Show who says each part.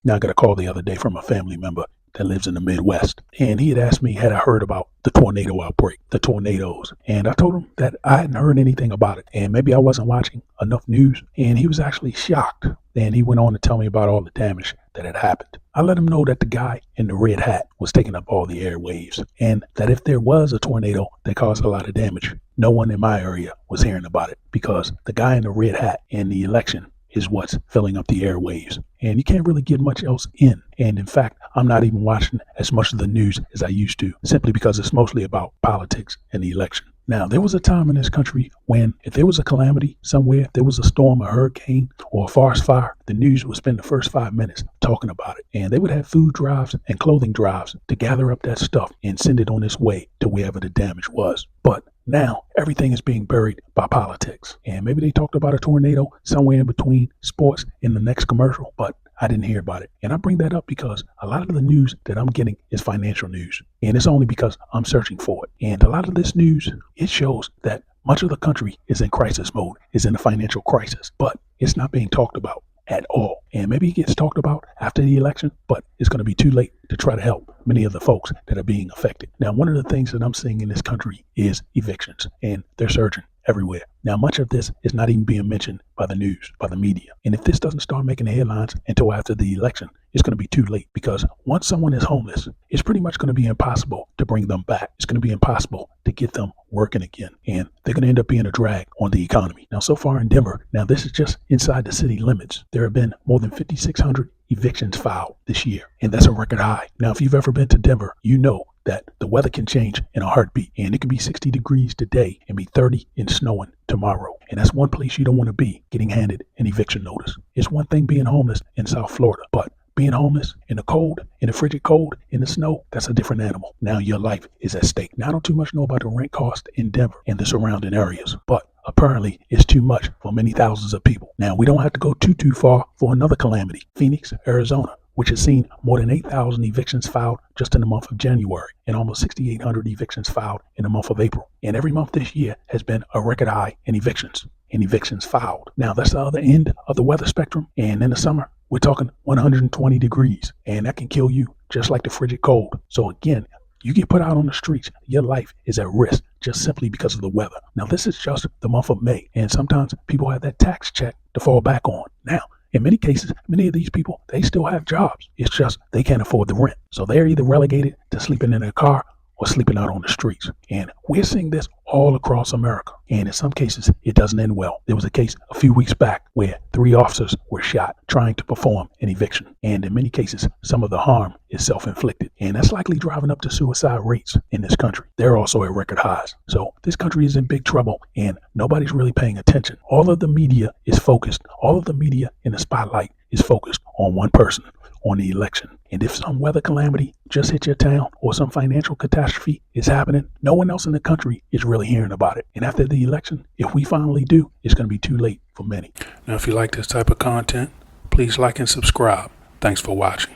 Speaker 1: Now, I got a call the other day from a family member that lives in the Midwest, and he had asked me, had I heard about the tornado outbreak, the tornadoes? And I told him that I hadn't heard anything about it, and maybe I wasn't watching enough news, and he was actually shocked. And he went on to tell me about all the damage that had happened. I let him know that the guy in the red hat was taking up all the airwaves, and that if there was a tornado that caused a lot of damage, no one in my area was hearing about it, because the guy in the red hat in the election is what's filling up the airwaves. And you can't really get much else in. And in fact, I'm not even watching as much of the news as I used to, simply because it's mostly about politics and the election. Now, there was a time in this country when if there was a calamity somewhere, if there was a storm, a hurricane, or a forest fire, the news would spend the first 5 minutes talking about it. And they would have food drives and clothing drives to gather up that stuff and send it on its way to wherever the damage was. But now everything is being buried by politics. And maybe they talked about a tornado somewhere in between sports in the next commercial, but I didn't hear about it. And I bring that up because a lot of the news that I'm getting is financial news. And it's only because I'm searching for it. And a lot of this news, it shows that much of the country is in crisis mode, is in a financial crisis, but it's not being talked about at all. And maybe it gets talked about after the election, but it's going to be too late to try to help many of the folks that are being affected. Now, one of the things that I'm seeing in this country is evictions, and they're surging everywhere. Now, much of this is not even being mentioned by the news, by the media. And if this doesn't start making the headlines until after the election, it's going to be too late, because once someone is homeless, it's pretty much going to be impossible to bring them back. It's going to be impossible to get them working again. And they're going to end up being a drag on the economy. Now, so far in Denver, now this is just inside the city limits, there have been more than 5,600 evictions filed this year. And that's a record high. Now, if you've ever been to Denver, you know that the weather can change in a heartbeat, and it can be 60 degrees today and be 30 and snowing tomorrow. And that's one place you don't want to be, getting handed an eviction notice. It's one thing being homeless in South Florida, but being homeless in the cold, in the frigid cold, in the snow, that's a different animal. Now your life is at stake. Now, I don't too much know about the rent cost in Denver and the surrounding areas, but apparently it's too much for many thousands of people. Now, we don't have to go too far for another calamity, Phoenix, Arizona, which has seen more than 8,000 evictions filed just in the month of January, and almost 6,800 evictions filed in the month of April. And every month this year has been a record high in evictions filed. Now, that's the other end of the weather spectrum. And in the summer, we're talking 120 degrees, and that can kill you just like the frigid cold. So again, you get put out on the streets, your life is at risk just simply because of the weather. Now, this is just the month of May, and sometimes people have that tax check to fall back on. Now, in many cases, many of these people, they still have jobs. It's just they can't afford the rent. So they're either relegated to sleeping in their car or sleeping out on the streets. And we're seeing this all across America. And in some cases, it doesn't end well. There was a case a few weeks back where 3 officers were shot trying to perform an eviction. And in many cases, some of the harm is self-inflicted. And that's likely driving up the suicide rates in this country. They're also at record highs. So this country is in big trouble, and nobody's really paying attention. All of the media is focused. All of the media in the spotlight is focused on one person, on the election. And if some weather calamity just hit your town or some financial catastrophe is happening, no one else in the country is really hearing about it. And after the election, if we finally do, it's going to be too late for many. Now, if you like this type of content, please like and subscribe. Thanks for watching.